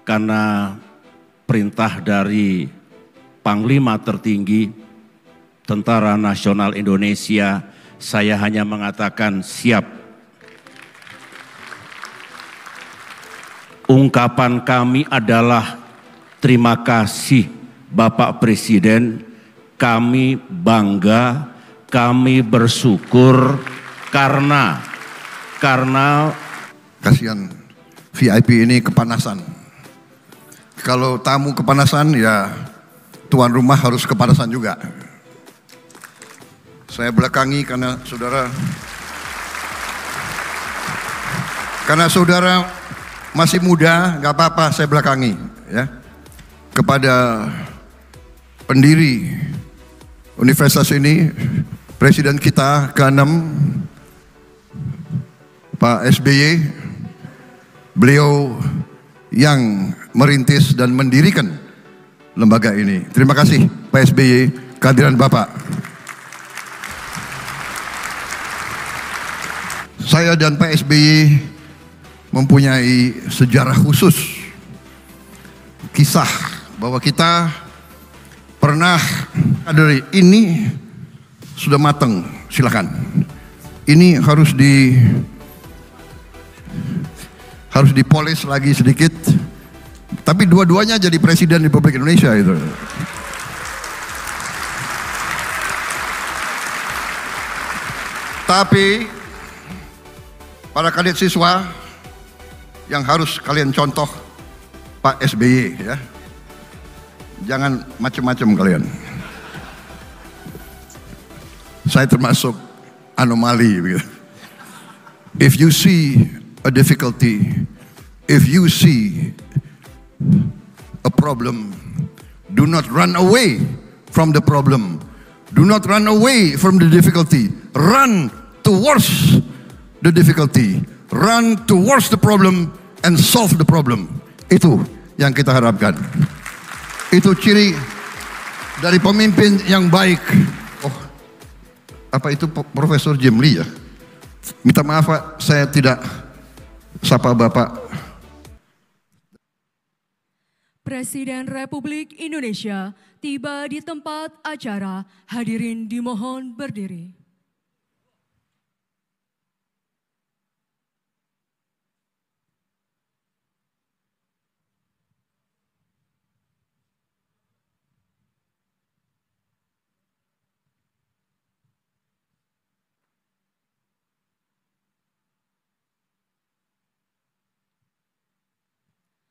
karena perintah dari Panglima tertinggi Tentara Nasional Indonesia, saya hanya mengatakan siap. Ungkapan kami adalah terima kasih Bapak Presiden, kami bangga, kami bersyukur karena kasihan VIP ini kepanasan. Kalau tamu kepanasan ya tuan rumah harus kepanasan juga. Saya belakangi karena saudara masih muda, nggak apa-apa saya belakangi ya. Kepada pendiri universitas ini, Presiden kita ke-6 Pak SBY, beliau yang merintis dan mendirikan lembaga ini. Terima kasih Pak SBY, kehadiran Bapak. Saya dan Pak SBY mempunyai sejarah khusus, kisah bahwa kita pernah dari ini sudah matang, silakan. Ini harus dipoles lagi sedikit. Tapi dua-duanya jadi Presiden Republik Indonesia itu. Tapi para kadet siswa yang harus kalian contoh Pak SBY ya. Jangan macam-macam kalian. Saya termasuk anomali begitu. If you see a difficulty, if you see a problem, do not run away from the problem. Do not run away from the difficulty. Run towards the difficulty. Run towards the problem and solve the problem. Itu yang kita harapkan. Itu ciri dari pemimpin yang baik. Oh, apa itu Profesor Jimli ya? Minta maaf Pak, saya tidak sapa Bapak. Presiden Republik Indonesia tiba di tempat acara. Hadirin dimohon berdiri.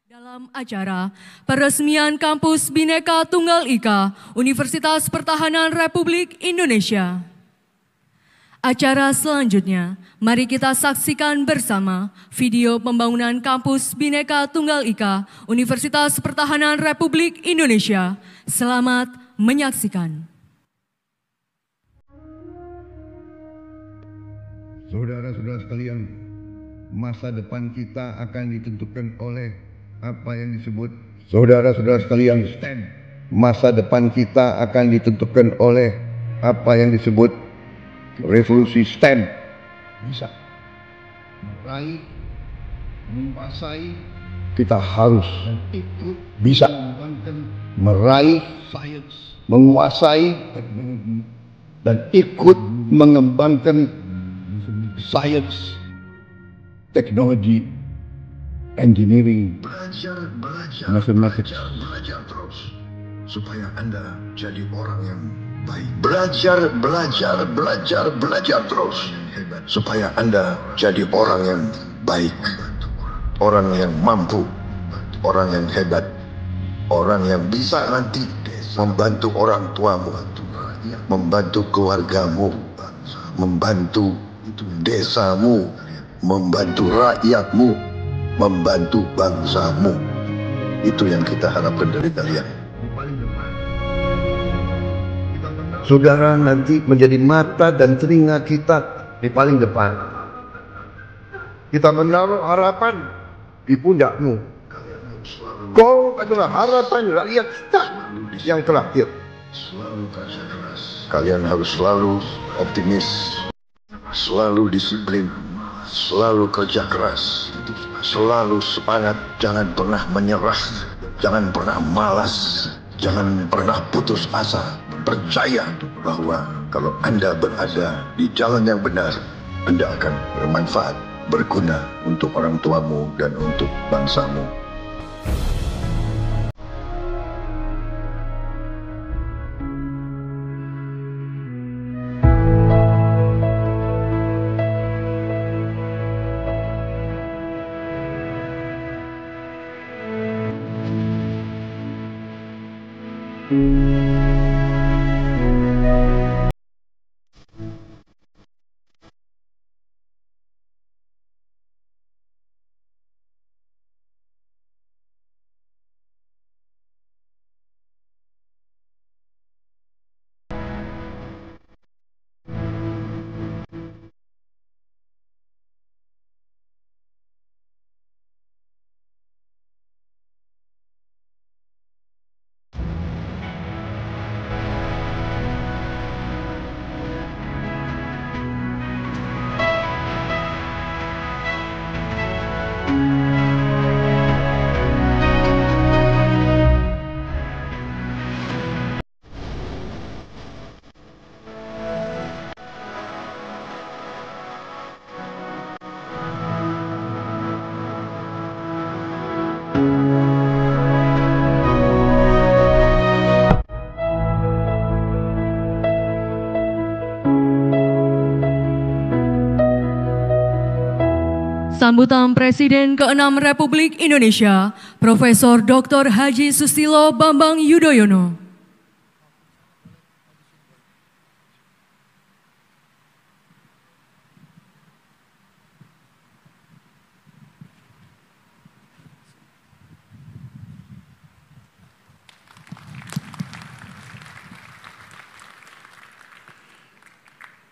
Dalam acara peresmian Kampus Bhinneka Tunggal Ika Universitas Pertahanan Republik Indonesia. Acara selanjutnya, mari kita saksikan bersama video pembangunan Kampus Bhinneka Tunggal Ika Universitas Pertahanan Republik Indonesia. Selamat menyaksikan. Saudara-saudara sekalian, masa depan kita akan ditentukan oleh apa yang disebut, saudara-saudara sekalian, masa depan kita akan ditentukan oleh apa yang disebut revolusi STEM. Bisa meraih, menguasai, kita harus bisa meraih, menguasai, dan ikut mengembangkan sains, teknologi, engineering, belajar terus supaya Anda jadi orang yang baik. Belajar terus supaya Anda jadi orang yang baik, orang yang mampu, orang yang hebat, orang yang bisa nanti membantu orang tuamu, membantu keluargamu, membantu desamu, membantu rakyatmu, membantu bangsamu. Itu yang kita harapkan dari kalian. Saudara nanti menjadi mata dan telinga kita di paling depan. Kita menaruh harapan di pundakmu. Kau adalah harapan rakyat kita yang terakhir. Kalian harus selalu optimis, selalu disiplin, selalu kerja keras. selalu semangat, jangan pernah menyerah, jangan pernah malas, jangan pernah putus asa. Percaya bahwa kalau Anda berada di jalan yang benar, Anda akan bermanfaat, berguna untuk orang tuamu dan untuk bangsamu. Sambutan Presiden ke-6 Republik Indonesia, Profesor Dr. Haji Susilo Bambang Yudhoyono.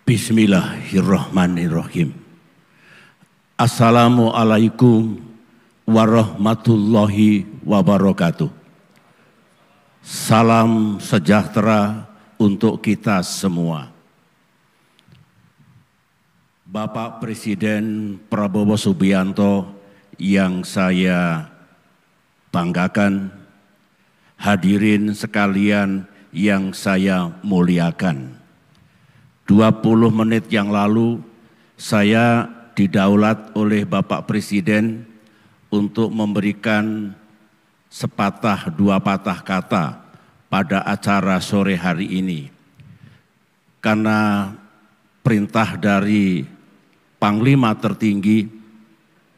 Bismillahirrahmanirrahim. Assalamualaikum warahmatullahi wabarakatuh. Salam sejahtera untuk kita semua. Bapak Presiden Prabowo Subianto yang saya banggakan, hadirin sekalian yang saya muliakan. 20 menit yang lalu saya didaulat oleh Bapak Presiden untuk memberikan sepatah dua patah kata pada acara sore hari ini. Karena perintah dari Panglima tertinggi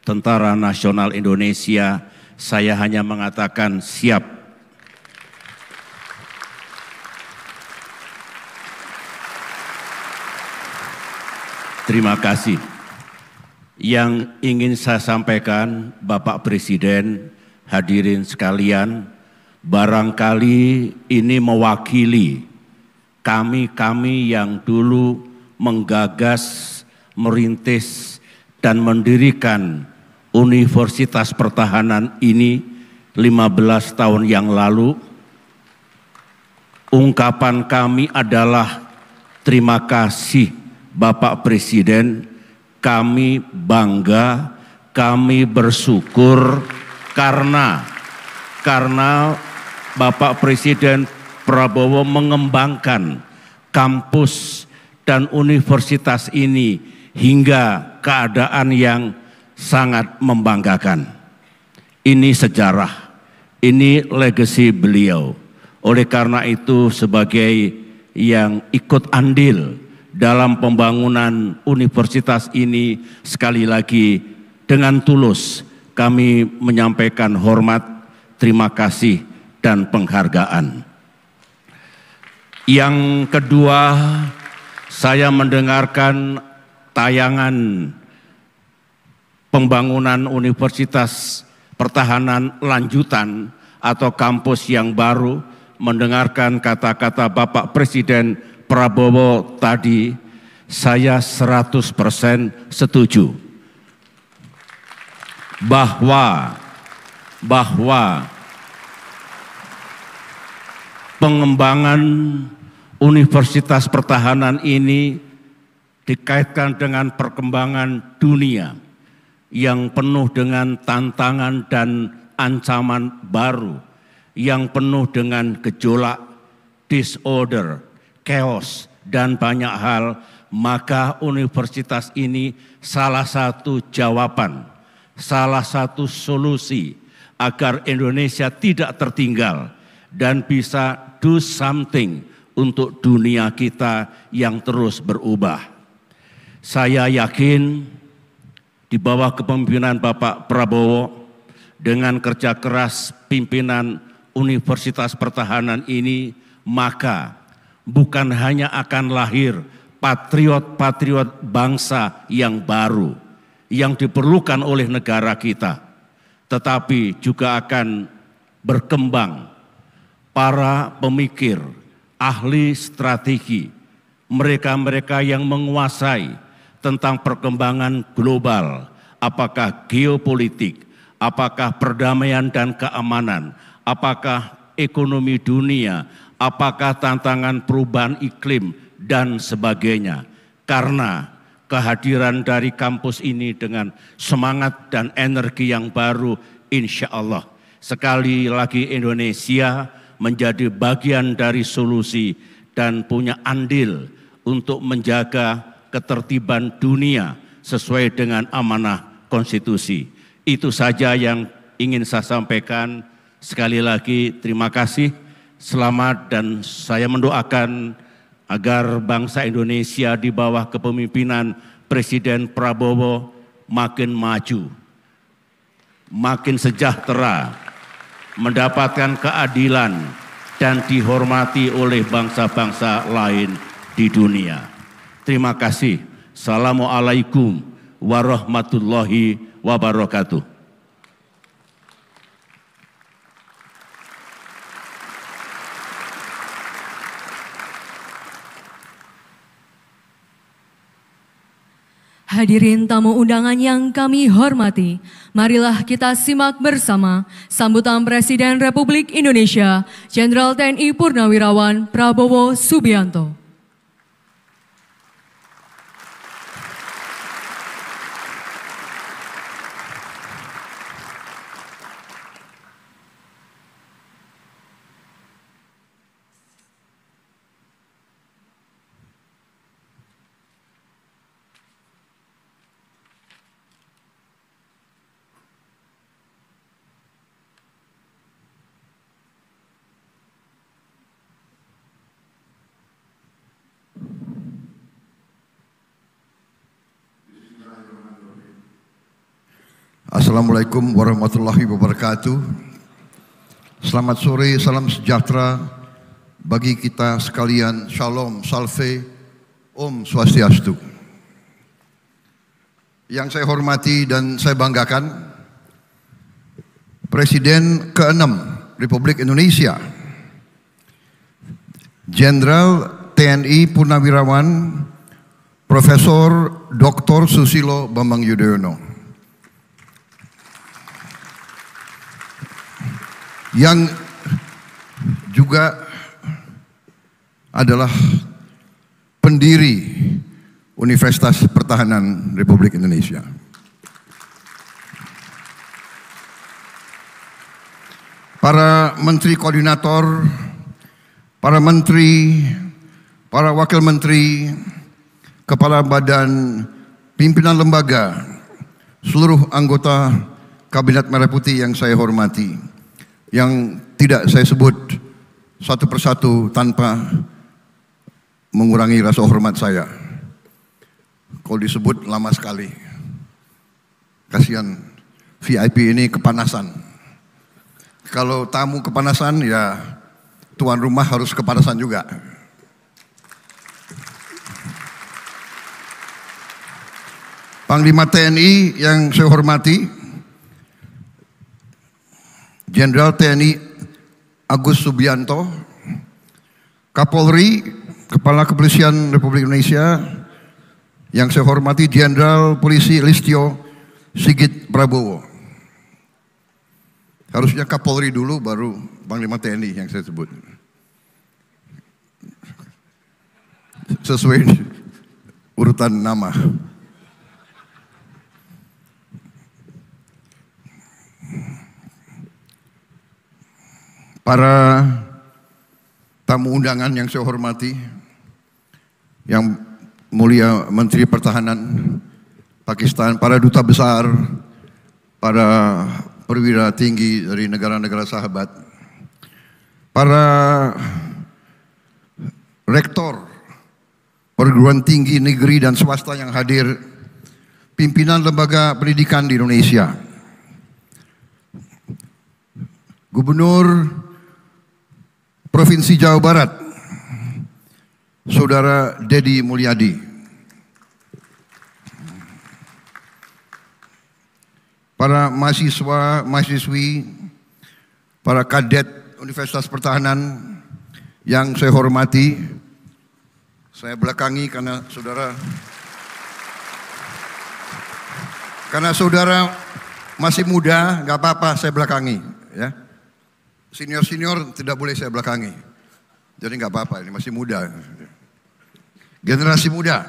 Tentara Nasional Indonesia, saya hanya mengatakan siap. Terima kasih. Yang ingin saya sampaikan, Bapak Presiden, hadirin sekalian, barangkali ini mewakili kami yang dulu menggagas, merintis, dan mendirikan Universitas Pertahanan ini 15 tahun yang lalu. Ungkapan kami adalah terima kasih Bapak Presiden. Kami bangga, kami bersyukur karena Bapak Presiden Prabowo mengembangkan kampus dan universitas ini hingga keadaan yang sangat membanggakan. Ini sejarah, ini legasi beliau. Oleh karena itu, sebagai yang ikut andil dalam pembangunan universitas ini, sekali lagi dengan tulus kami menyampaikan hormat, terima kasih, dan penghargaan. Yang kedua, saya mendengarkan tayangan pembangunan Universitas Pertahanan lanjutan atau kampus yang baru, mendengarkan kata-kata Bapak Presiden Prabowo tadi, saya 100% setuju bahwa pengembangan Universitas Pertahanan ini dikaitkan dengan perkembangan dunia, yang penuh dengan tantangan dan ancaman baru, yang penuh dengan gejolak, disorder, chaos, dan banyak hal, maka universitas ini salah satu jawaban, salah satu solusi agar Indonesia tidak tertinggal dan bisa do something untuk dunia kita yang terus berubah. Saya yakin di bawah kepemimpinan Bapak Prabowo, dengan kerja keras pimpinan Universitas Pertahanan ini, maka bukan hanya akan lahir patriot-patriot bangsa yang baru yang diperlukan oleh negara kita, tetapi juga akan berkembang para pemikir, ahli strategi, mereka-mereka yang menguasai tentang perkembangan global, apakah geopolitik, apakah perdamaian dan keamanan, apakah ekonomi dunia, apakah tantangan perubahan iklim, dan sebagainya. Karena kehadiran dari kampus ini dengan semangat dan energi yang baru, insya Allah sekali lagi Indonesia menjadi bagian dari solusi dan punya andil untuk menjaga ketertiban dunia sesuai dengan amanah konstitusi. Itu saja yang ingin saya sampaikan. Sekali lagi terima kasih, selamat, dan saya mendoakan agar bangsa Indonesia di bawah kepemimpinan Presiden Prabowo makin maju, makin sejahtera, mendapatkan keadilan dan dihormati oleh bangsa-bangsa lain di dunia. Terima kasih. Assalamualaikum warahmatullahi wabarakatuh. Hadirin tamu undangan yang kami hormati, marilah kita simak bersama sambutan Presiden Republik Indonesia, Jenderal TNI Purnawirawan Prabowo Subianto. Assalamualaikum warahmatullahi wabarakatuh. Selamat sore, salam sejahtera bagi kita sekalian. Shalom, salve, Om Swastiastu. Yang saya hormati dan saya banggakan, Presiden ke-6 Republik Indonesia, Jenderal TNI Purnawirawan Profesor Dr. Susilo Bambang Yudhoyono, yang juga adalah pendiri Universitas Pertahanan Republik Indonesia. Para menteri koordinator, para menteri, para wakil menteri, kepala badan, pimpinan lembaga, seluruh anggota Kabinet Merah Putih yang saya hormati, yang tidak saya sebut satu persatu tanpa mengurangi rasa hormat saya. Kalau disebut lama sekali. Kasihan VIP ini kepanasan. Kalau tamu kepanasan, ya tuan rumah harus kepanasan juga. Panglima TNI yang saya hormati, Jenderal TNI Agus Subianto, Kapolri, Kepala Kepolisian Republik Indonesia, yang saya hormati Jenderal Polisi Listio Sigit Prabowo. Harusnya Kapolri dulu baru Panglima TNI yang saya sebut. Sesuai urutan nama. para tamu undangan yang saya hormati, yang mulia Menteri Pertahanan Pakistan, para duta besar, para perwira tinggi dari negara-negara sahabat, para rektor perguruan tinggi negeri dan swasta yang hadir, pimpinan lembaga pendidikan di Indonesia, Gubernur Provinsi Jawa Barat, Saudara Deddy Mulyadi, para mahasiswa, mahasiswi, para kadet Universitas Pertahanan yang saya hormati, saya belakangi karena saudara masih muda, nggak apa-apa saya belakangi, ya. Senior-senior tidak boleh saya belakangi. Jadi nggak apa-apa, ini masih muda. Generasi muda,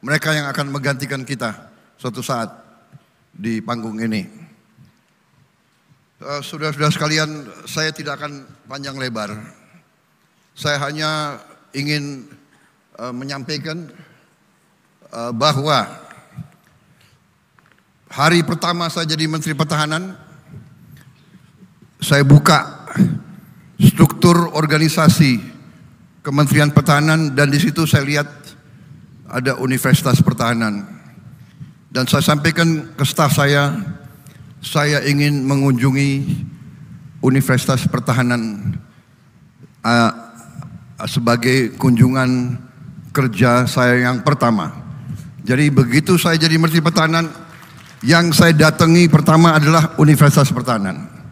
mereka yang akan menggantikan kita suatu saat di panggung ini. Saudara-saudara sekalian, saya tidak akan panjang lebar. Saya hanya ingin menyampaikan bahwa hari pertama saya jadi Menteri Pertahanan, saya buka struktur organisasi Kementerian Pertahanan dan di situ saya lihat ada Universitas Pertahanan. Dan saya sampaikan ke staf saya ingin mengunjungi Universitas Pertahanan sebagai kunjungan kerja saya yang pertama. Jadi begitu saya jadi Menteri Pertahanan, yang saya datangi pertama adalah Universitas Pertahanan.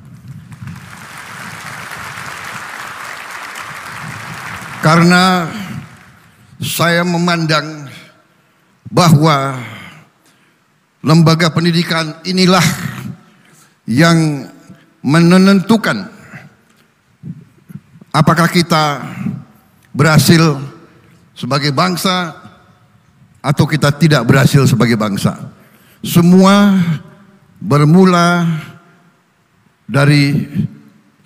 Karena saya memandang bahwa lembaga pendidikan inilah yang menentukan apakah kita berhasil sebagai bangsa atau kita tidak berhasil sebagai bangsa. Semua bermula dari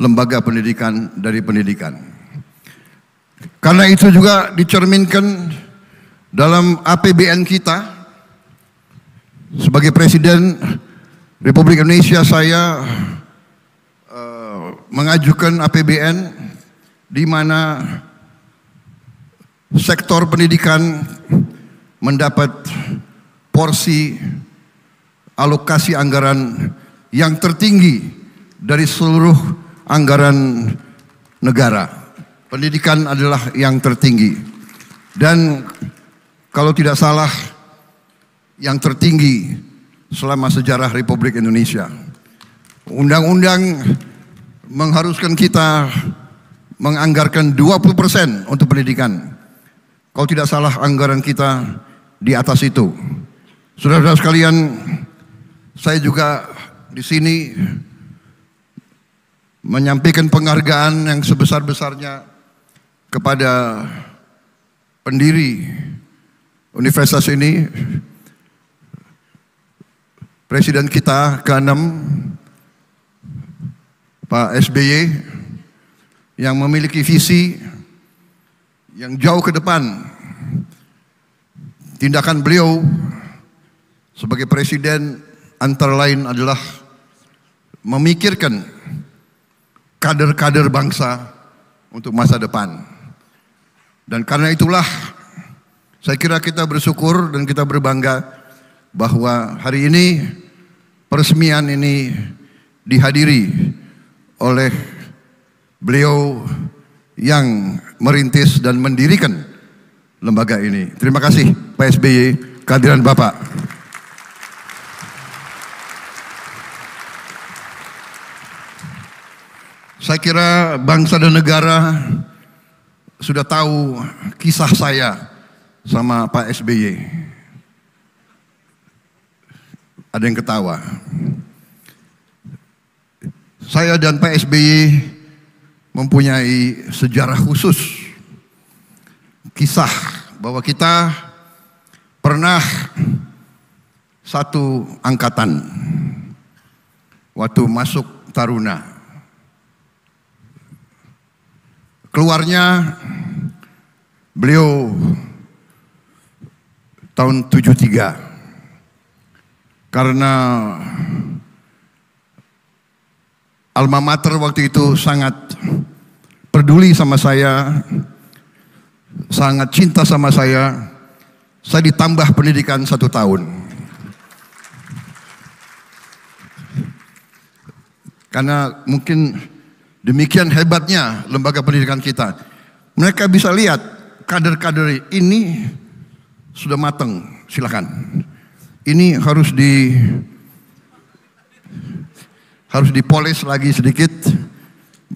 lembaga pendidikan, dari pendidikan. Karena itu juga dicerminkan dalam APBN kita. Sebagai Presiden Republik Indonesia, saya mengajukan APBN di mana sektor pendidikan mendapat porsi alokasi anggaran yang tertinggi dari seluruh anggaran negara. Pendidikan adalah yang tertinggi. Dan kalau tidak salah, yang tertinggi selama sejarah Republik Indonesia. Undang-undang mengharuskan kita menganggarkan 20% untuk pendidikan. Kalau tidak salah anggaran kita di atas itu. Saudara-saudara sekalian, saya juga di sini menyampaikan penghargaan yang sebesar-besarnya kepada pendiri universitas ini, Presiden kita ke-6, Pak SBY, yang memiliki visi yang jauh ke depan. Tindakan beliau sebagai presiden antara lain adalah memikirkan kader-kader bangsa untuk masa depan. Dan karena itulah saya kira kita bersyukur dan kita berbangga bahwa hari ini peresmian ini dihadiri oleh beliau yang merintis dan mendirikan lembaga ini. Terima kasih Pak SBY, kehadiran Bapak. Saya kira bangsa dan negara sudah tahu kisah saya sama Pak SBY. Ada yang ketawa. Saya dan Pak SBY mempunyai sejarah khusus. Kisah bahwa kita pernah satu angkatan waktu masuk taruna. Keluarnya beliau tahun 73 karena alma mater waktu itu sangat peduli sama saya, sangat cinta sama saya ditambah pendidikan 1 tahun. Karena mungkin demikian hebatnya lembaga pendidikan kita. Mereka bisa lihat kader-kader ini sudah matang, silakan. Ini harus dipoles lagi sedikit.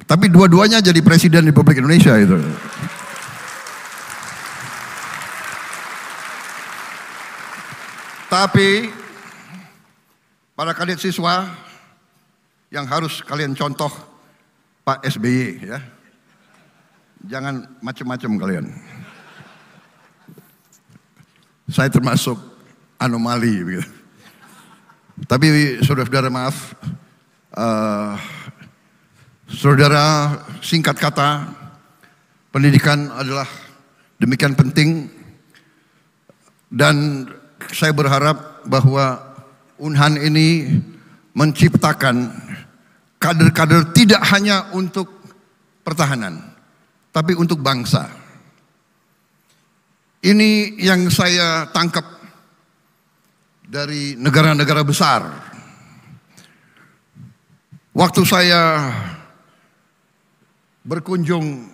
Tapi dua-duanya jadi presiden Republik Indonesia itu. Tapi para kadet siswa yang harus kalian contoh Pak SBY ya. Jangan macam-macam kalian. Saya termasuk anomali begitu. Tapi saudara-saudara maaf, saudara, singkat kata, pendidikan adalah demikian penting dan saya berharap bahwa Unhan ini menciptakan kader-kader tidak hanya untuk pertahanan, tapi untuk bangsa. Ini yang saya tangkap dari negara-negara besar. Waktu saya berkunjung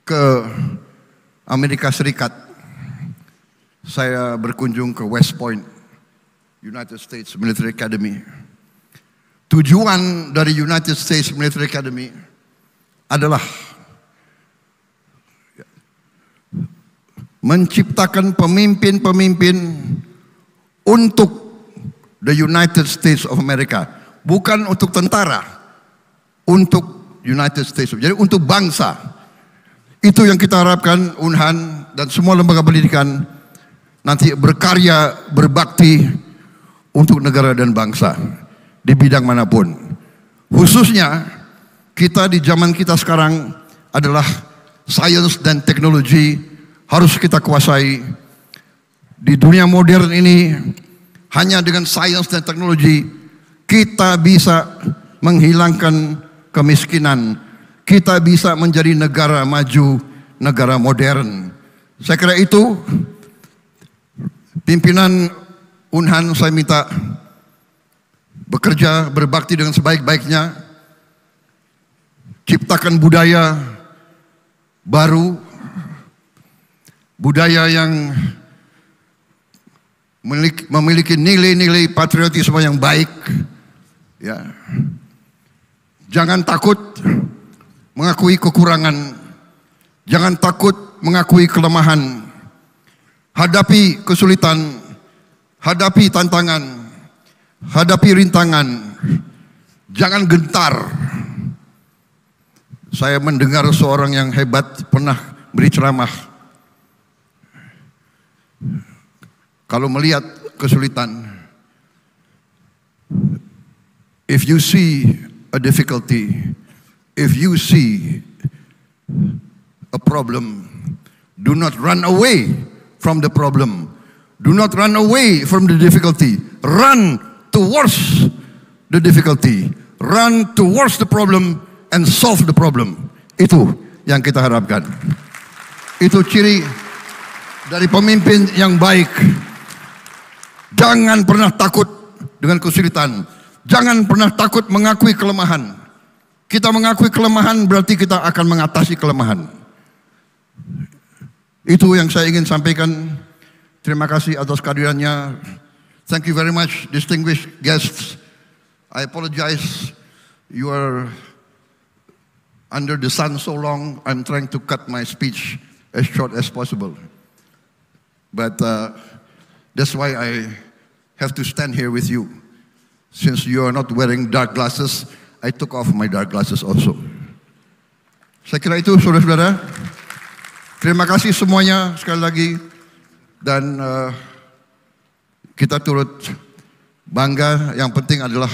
ke Amerika Serikat, saya berkunjung ke West Point, United States Military Academy. Tujuan dari United States Military Academy adalah menciptakan pemimpin-pemimpin untuk the United States of America. Bukan untuk tentara, untuk United States. Jadi untuk bangsa. Itu yang kita harapkan Unhan dan semua lembaga pendidikan nanti berkarya, berbakti untuk negara dan bangsa di bidang manapun. Khususnya kita di zaman kita sekarang adalah sains dan teknologi harus kita kuasai. Di dunia modern ini hanya dengan sains dan teknologi kita bisa menghilangkan kemiskinan. Kita bisa menjadi negara maju, negara modern. Saya kira itu pimpinan Unhan saya minta bekerja, berbakti dengan sebaik-baiknya, ciptakan budaya baru, budaya yang memiliki nilai-nilai patriotisme yang baik. Ya. Jangan takut mengakui kekurangan, jangan takut mengakui kelemahan. Hadapi kesulitan, hadapi tantangan, hadapi rintangan. Jangan gentar. Saya mendengar seorang yang hebat pernah beri ceramah. Kalau melihat kesulitan, if you see a difficulty, if you see a problem, do not run away from the problem. Do not run away from the difficulty. Run towards the difficulty. Run towards the problem and solve the problem. Itu yang kita harapkan. Itu ciri dari pemimpin yang baik. Jangan pernah takut dengan kesulitan. Jangan pernah takut mengakui kelemahan. Kita mengakui kelemahan berarti kita akan mengatasi kelemahan. Itu yang saya ingin sampaikan. Terima kasih atas kehadirannya. Thank you very much, distinguished guests. I apologize. You are under the sun so long. I'm trying to cut my speech as short as possible. But that's why I have to stand here with you. Since you are not wearing dark glasses, I took off my dark glasses also. Saya kira itu saudara-saudara. Terima kasih semuanya sekali lagi. Dan kita turut bangga. Yang penting adalah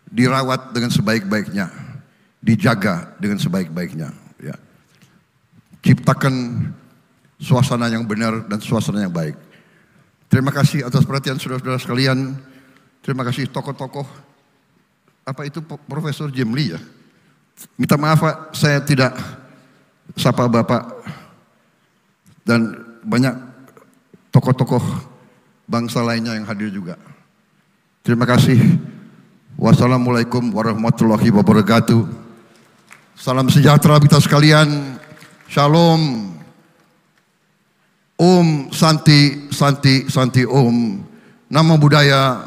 dirawat dengan sebaik-baiknya, dijaga dengan sebaik-baiknya. Ya. ciptakan suasana yang benar dan suasana yang baik. Terima kasih atas perhatian saudara-saudara sekalian. Terima kasih tokoh-tokoh. Apa itu Profesor Jim Lee ya? Minta maaf Pak, saya tidak sapa Bapak dan banyak tokoh-tokoh bangsa lainnya yang hadir juga. Terima kasih. Wassalamualaikum warahmatullahi wabarakatuh. Salam sejahtera kita sekalian. Shalom. Om Santi, Santi, Santi Om. Nama budaya,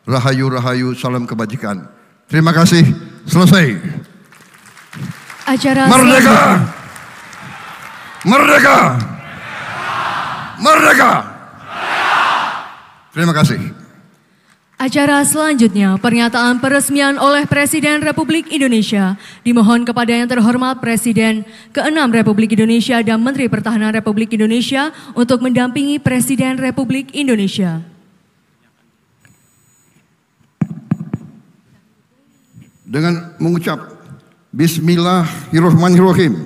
Rahayu, Rahayu, salam kebajikan. Terima kasih. Selesai. Acara Merdeka! Merdeka! Merdeka! Terima kasih. Acara selanjutnya, pernyataan peresmian oleh Presiden Republik Indonesia. Dimohon kepada yang terhormat Presiden ke-6 Republik Indonesia dan Menteri Pertahanan Republik Indonesia untuk mendampingi Presiden Republik Indonesia. Dengan mengucap Bismillahirrahmanirrahim.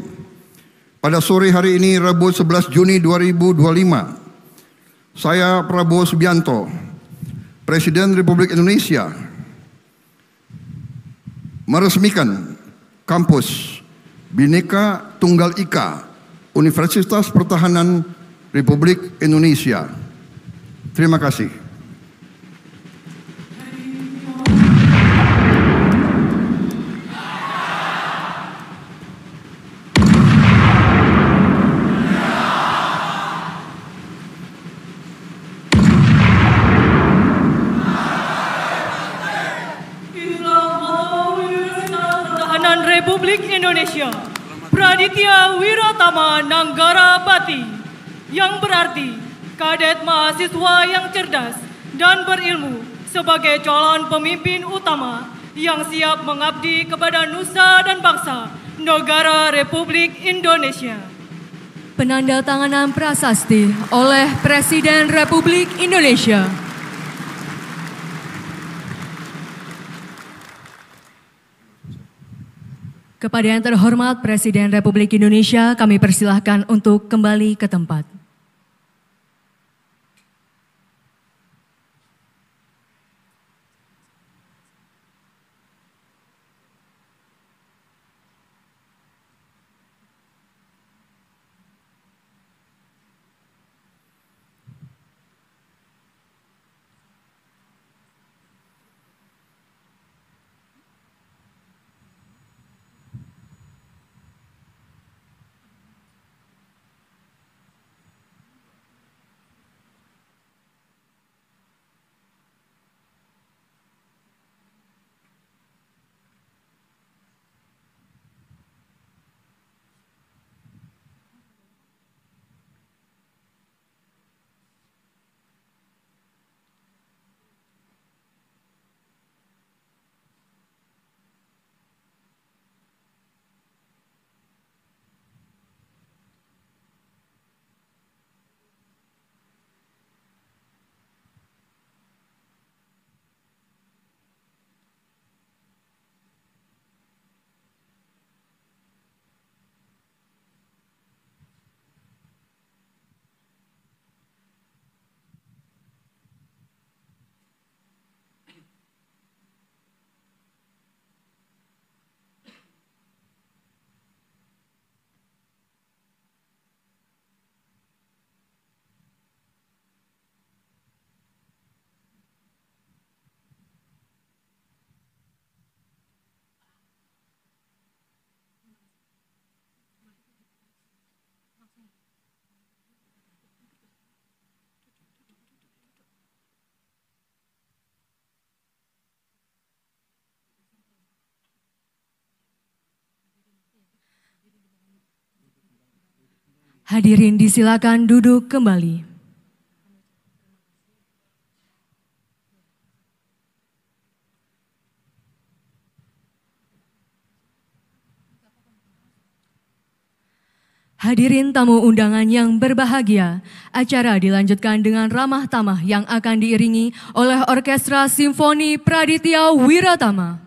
Pada sore hari ini Rabu 11 Juni 2025, saya Prabowo Subianto, Presiden Republik Indonesia, meresmikan kampus Bhinneka Tunggal Ika Universitas Pertahanan Republik Indonesia. Terima kasih. Republik Indonesia, Praditya Wiratama Nanggara Bati, yang berarti kadet mahasiswa yang cerdas dan berilmu sebagai calon pemimpin utama yang siap mengabdi kepada nusa dan bangsa negara Republik Indonesia. Penandatanganan prasasti oleh Presiden Republik Indonesia. Kepada yang terhormat Presiden Republik Indonesia, kami persilahkan untuk kembali ke tempat. Hadirin disilakan duduk kembali. Hadirin tamu undangan yang berbahagia, acara dilanjutkan dengan ramah tamah yang akan diiringi oleh Orkestra Simfoni Praditya Wiratama.